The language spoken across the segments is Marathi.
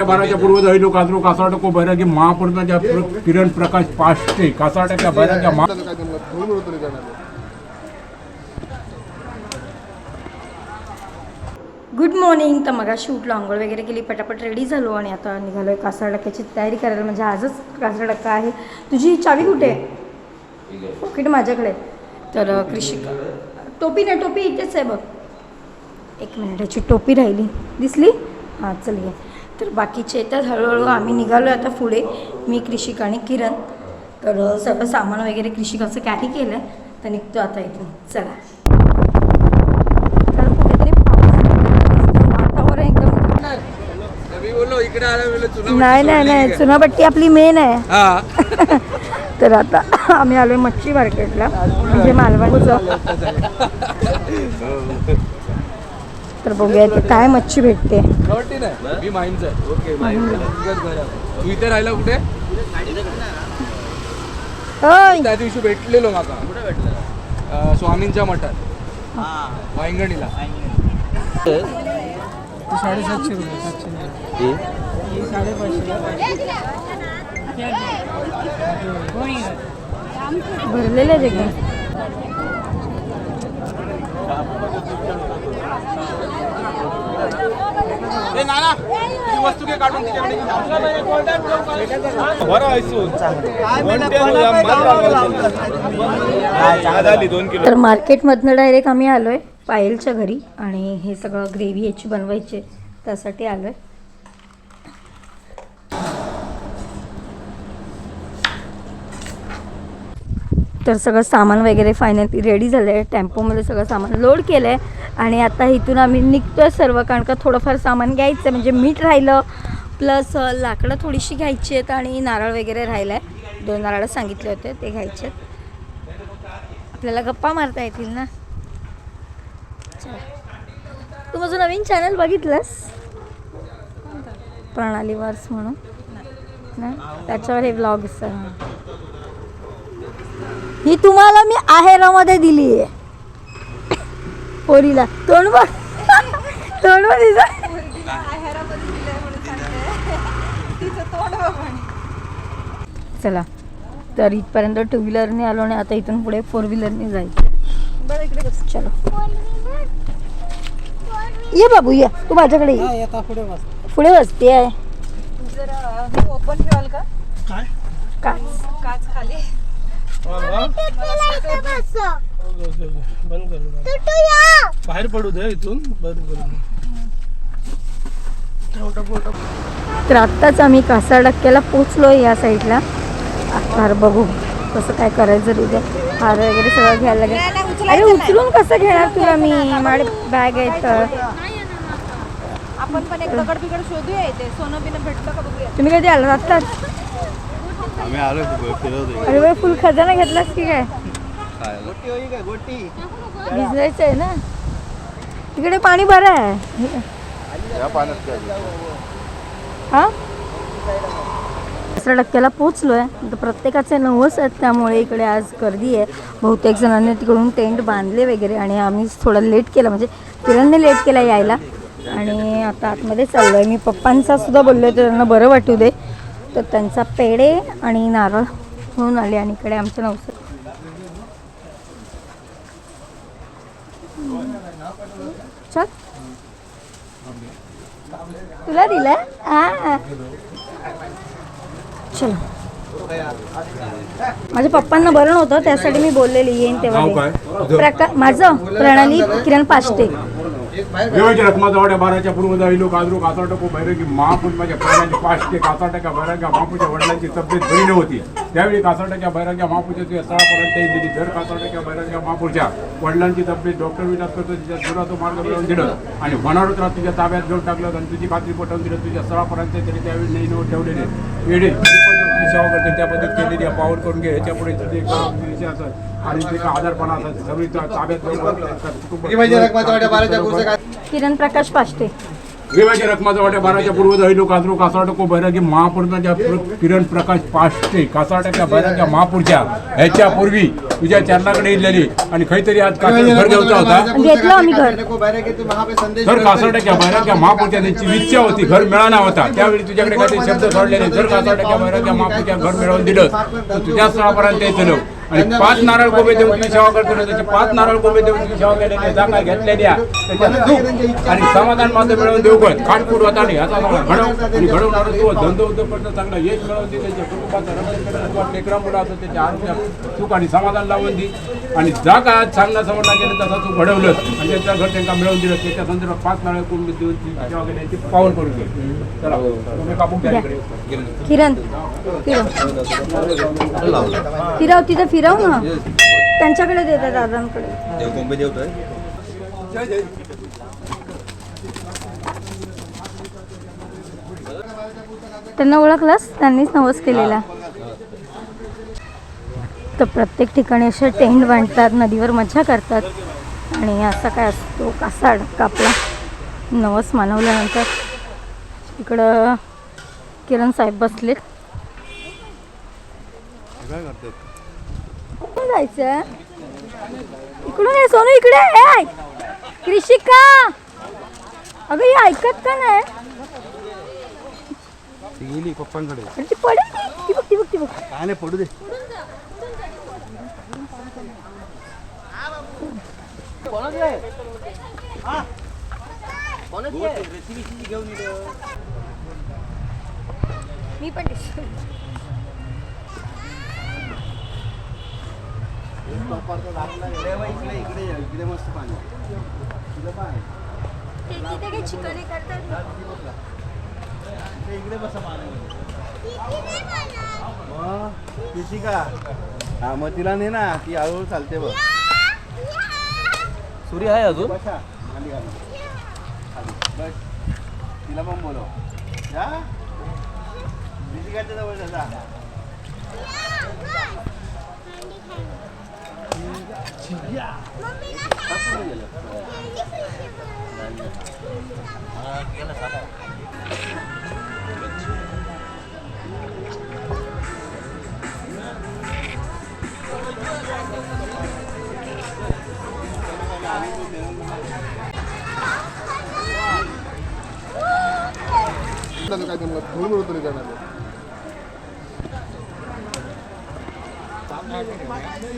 बाराच्या पूर्व दहिलो कासरो कासाटको बैरागी महापुरुषाच्या किरण प्रकाश पाष्टे कासाटक्या बैराग्या गुड मॉर्निंग. तर मग शूटला आंघोळ वगैरे केली, पटापट रेडी झालो आणि आता निघालो आहे कासार डक्क्याची तयारी करायला. म्हणजे आजच कासार डक्का आहे. तुझी चावी कुठे आहे? पॉकेट माझ्याकडे. तर कृषिका टोपी नाही, टोपी इथेच आहे बघ. एक मिनिटाची टोपी राहिली, दिसली? हां चल ये. तर बाकीचे तर हळूहळू आम्ही निघालो आता पुढे, मी कृषिका आणि किरण. तर सगळं सामान वगैरे कृषिकाचं कॅरी केलं आहे, तर निघतो आता इथून. चला. नाही नाही नाही, चुनापट्टी आपली मेन आहे. तर आता आम्ही आलोय मच्छी मार्केटला, म्हणजे मालवणचं. तर बघूया ते काय मच्छी भेटते. इथे राहिला कुठे त्या दिवशी भेटलेलो माका स्वामींच्या मठात वांगणीला. 750 रुपये. भरलेले आहे एकदम. वस्तू काढून तर मार्केटमधनं डायरेक्ट आम्ही आलोय पायलच्या घरी, आणि हे सगळं ग्रेव्ही याची बनवायची त्यासाठी आलोय. तर सगळं सामान वगैरे फायनली रेडी झालं आहे. टेम्पोमध्ये सगळं सामान लोड केलं आहे आणि आता इथून आम्ही निघतो आहे सर्व. कारण का थोडंफार सामान घ्यायचं आहे, म्हणजे मीठ राहिलं, प्लस लाकडं थोडीशी घ्यायची आहेत आणि नारळ वगैरे राहिलं आहे. 2 नारळ सांगितले होते, ते घ्यायचे आहेत. आपल्याला गप्पा मारता येतील ना. तू माझं नवीन चॅनल बघितलंस? प्रणाली वर्स म्हणून ना, त्याच्यावर हे व्लॉग्स. ही तुम्हाला मी आहेरामध्ये दिली आहे पोरीला. तोंड बघ, तोंड बघ चला. तर इथपर्यंत 2 व्हीलरने आलो आणि आता इथून पुढे 4 व्हीलरने जायचं. चलो ये बाबू, ये तू माझ्याकडे ये. पुढे बसते आहे. ओपन ठेवाल का? काच काच खाली. बाहेर पडू दे इथून. तर आत्ताच आम्ही कासार डक्क्याला पोचलो या साईडला. आता बघू कसं काय करायचं. उद्या हार वगैरे सगळं घ्यायला लागेल. अरे उचलून कसं घेणार तुला मी? माझे बॅग आहे. तर आपण पण एक दगड बिगड शोधूया इथे. सोनं बिनं भेटलं का बघूया. तुम्ही कधी आला आत्ताच? आम्ही आलो अरे बाई, फुल खजाना घेतलास की काय? भिजवायचं आहे ना. तिकडे पाणी बरं आहे. हा कासार डक्क्याला पोचलो आहे. तर प्रत्येकाचे 9 आहेत, त्यामुळे इकडे आज गर्दी आहे. बहुतेक जणांनी तिकडून टेंट बांधले वगैरे, आणि आम्ही थोडं लेट केलं, म्हणजे किरणने लेट केला यायला. आणि आता आतमध्ये चाललो आहे. मी पप्पांचा सुद्धा बोललो आहे, तर त्यांना बरं वाटू दे. तर त्यांचा पेढे आणि नारळ घेऊन आले, आणि इकडे आमचं 900. चल तुला दिलं. हां चलो. माझ्या पप्पांना बरं नव्हतं, त्यासाठी मी बोललेली येईन तेव्हा. माझं प्रणाली किरण पाष्टे. रखमाचा वाड्या बाराच्या पूर्व दहिलो काजरू कासाटको बैरागी महापुरुषाच्या पैराची पाष्टे कासाटक्या बैराग्या महापूच्या वडिलांची तब्येत बरी नव्हती. त्यावेळी कासाटक्या बैराग्या महापूच्या स्थळापर्यंत दिली. जर कासाटक्या बैराग्या महापूरच्या वडिलांची तब्येत डॉक्टर विचार करतो, तिच्या दुरातो मार्ग मिळवून दिलं आणि होणार त्रास तुझ्या ताब्यात घेऊन टाकलं आणि तुझी खात्री पटवून दिलं. तुझ्या स्थळापर्यंत तरी त्यावेळी नाही नोट ठेवलेले वेडे सेवा करते त्या पद्धत केलेली. पावर करून घे. ह्याच्या पुढे तुझे आणि ते का आजारपणा असायचं सगळी ताब्यात. किरण प्रकाश पाष्टे. वेवाच्या रखमाचा वाट्या बाराच्या पूर्व हयलो कासरो कासाटको बैरागी महापुरुषाच्या किरण प्रकाश पाष्टे कासाटक्या बैराग्या महापुरुषा ह्याच्या पूर्वी तुझ्या चरणाकडे इलेली आणि खैतरी आज कासाट घर घेऊचा होता घेतलं आम्ही घर. जर कासाटक्या बैराग्या महापुरुषा त्यांची इच्छा होती घर मिळाला होता त्यावेळी तुझ्याकडे काही शब्द सोडलेले जर कासाटक्या बैराग्या महापुरुषा घर मिळवून दिलं तर तुझ्या स्थळापर्यंत येतलो आणि 5 नारळ कोबे देऊन तुम्ही सेवा करतो त्याची 5 नारळ कोबे देऊन तुम्ही सेवा केलेली जागा घेतलेल्या त्याच्यात सुख आणि समाधान माझं मिळवून देऊ पण खाटपूर होता नाही आता घडव आणि घडवणार तो धंदो उद्योगपर्यंत चांगला यश मिळवून दे त्याच्या कुटुंबाचं रक्षण करण्याचा लेकरं मुलं असं त्याच्या आरोग्यात सुख आणि समाधान लावून दे आणि जा काय चांगला समोरला गेलं तसा तू घडवलं आणि त्यांच्या घर त्यांना मिळवून दिलं त्याच्या संदर्भात 5 नारळ कोबे देऊन ती सेवा केल्याची पावन करून घे चला तुम्ही कापून घ्या इकडे किरण फिरव तिथं फिरव ना त्यांच्याकडे देतात दादांकडे. त्यांना ओळखलास त्यांनीच नवस केलेला. तर प्रत्येक ठिकाणी असे टेंट बांधतात नदीवर मजा करतात आणि असा काय असतो कासाड कापला नवस मानवल्यानंतर. इकडं किरण साहेब बसलेत. कुठे जायचं इकडून ये सोनू इकडे आहे कृषिका अगं ही ऐकत का नाही गेली पप्पांकडे ती पडेल ती बघ ती बघ ती बघ काय नाही पडू दे मी पण इकडे मस्त पाणी इकडे बसा पाणी का हा मग तिला नाही ना ती हळूहळू चालते बघ सूर्य आहे अजून बस तिला पण बोलव जा कृषिकाच्या जवळ जा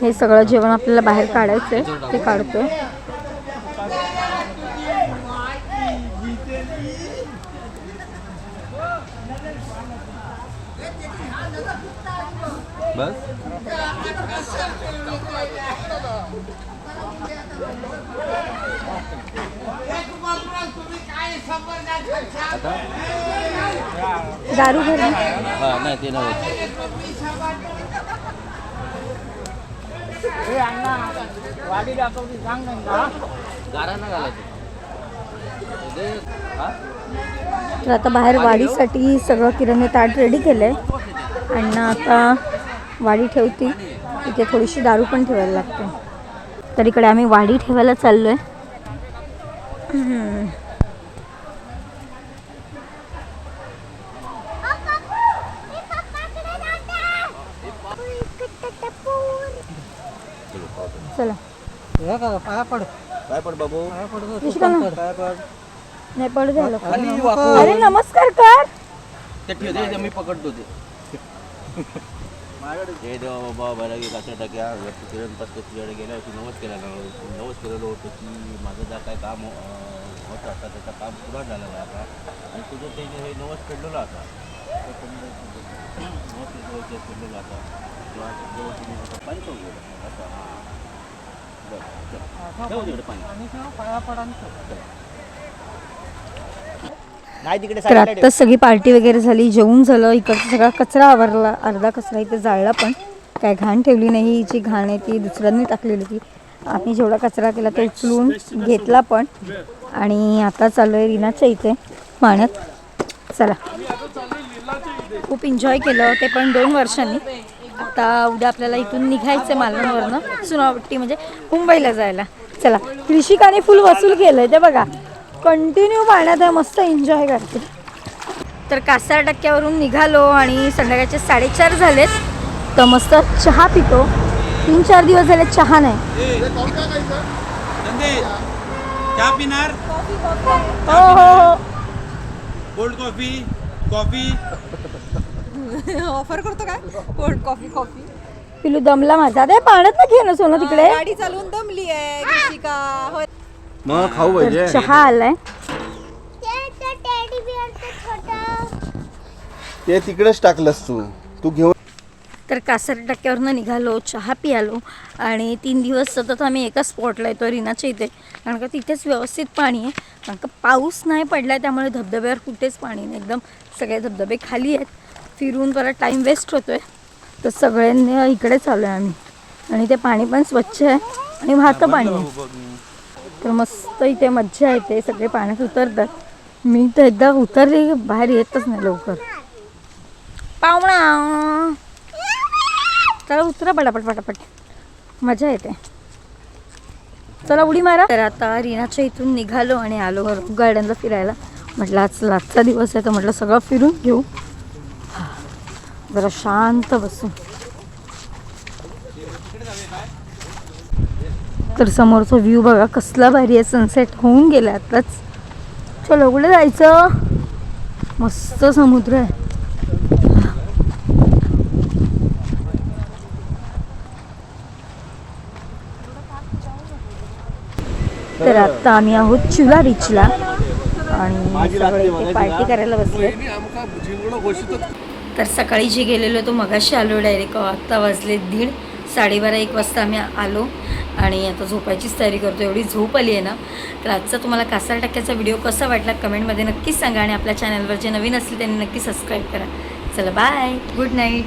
हे सगळं जेवण आपल्याला बाहेर काढायचंय ते काढतोय. बस दारू घर नाही ते नाही तर आता बाहेर वाढीसाठी सगळं किरणने ताट रेडी केलंय. अण्णा आता वाढी ठेवती इथे थोडीशी दारू पण ठेवायला लागते. तर इकडे आम्ही वाढी ठेवायला चाललोय. चला पाया पड काय पड बाबू नाही पडू द्या लोक. अरे नमस्कार कर मी पकडतो ते हे देवा बाबा बैरागी काचा टाक्या किरण पास तुझ्याकडे गेल्या होती नवस केलेलं होतं की माझं जर काय काम होतं आता त्याचं काम पुरा झालेलं आता आणि तुझं ते हे नवस फेडलेलं आता फेडलेलं आता पाणी तो असं तर आत्ता सगळी पार्टी वगैरे झाली जेवून झालं. इकडचा सगळा कचरा आवरला अर्धा कचरा इथे जाळला पण काय घाण ठेवली नाही. जी घाण आहे ती दुसऱ्यांनी टाकलेली ती आम्ही जेवढा कचरा केला तो उचलून घेतला पण. आणि आता चालू आहे रीनाच्या इथे पाण्यात. चला खूप एन्जॉय केलं ते पण 2 वर्षांनी. आता उद्या आपल्याला इथून निघायचं मालवणवरनं सुनावट्टी म्हणजे मुंबईला जायला. चला कृषिकाने फुल वसूल केलंय ते बघा कंटिन्यू पाण्यात आहे, मस्त एन्जॉय करते. तर कासार टक्क्यावरून निघालो आणि संध्याकाळचे 4:30 झालेत. तर मस्त चहा पितो. 3-4 दिवस झाले चहा नाही. चहा पिणार? हो हो कोल्ड कॉफी कॉफी ऑफर करतो काय कोल्ड कॉफी कॉफी. पिलू दमला माझा. ते पाण्यात ना घे ना सोनं तिकडे. गाडी चालवून दमली आहे ऋषिका. होय. मग खाऊ तर पाहिजे. चहा आलाय. ते तिकडेच टाकलंस तू घेऊन. तर कासार टक्क्यावरनं निघालो, चहा पियालो आणि 3 दिवस सतत आम्ही एका स्पॉटला येतो रीनाच्या इथे. कारण का तिथेच व्यवस्थित पाणी आहे. कारण का पाऊस नाही पडला त्यामुळे धबधब्यावर कुठेच पाणी नाही. एकदम सगळे धबधबे खाली आहेत. फिरून परत टाईम वेस्ट होतो आहे. तर सगळ्यांनी इकडे चालू आहे आम्ही. आणि ते पाणी पण स्वच्छ आहे आणि वाहतं पाणी आहे. तर मस्त इथे मज्जा येते. सगळे पाण्यात उतरतात. मी तर एकदा उतरले बाहेर येतच नाही लवकर. पाहुणा चला उतरा पटापट पटापट, मजा येते. चला उडी मारा. तर आता रीनाच्या इथून निघालो आणि आलो रॉक गार्डनला फिरायला. म्हटलं आज लास्टचा दिवस आहे तर म्हटलं सगळं फिरून घेऊ, जरा शांत बसू. तर समोरचा व्ह्यू बघा कसला भारी आहे. सनसेट होऊन गेला आताच. चलो कुठे जायचं. मस्त समुद्र आहे. तर आता आम्ही आहोत चिवला बीचला आणि सगळे इथे पार्टी करायला बसले. तर सकाळी जे गेलेलो तो मगाशी आलो डायरेक्ट. आत्ता वाजले 1:30, 12:30-1 वाजता आम्ही आलो आणि आता झोपायचीच तयारी करतो. एवढी झोप आली आहे ना. तर आजचा तुम्हाला कासार टक्क्याचा व्हिडिओ कसा वाटला कमेंटमध्ये नक्कीच सांगा आणि आपल्या चॅनलवर जे नवीन असतील त्यांनी नक्की सबस्क्राईब करा. चला बाय, गुड नाईट.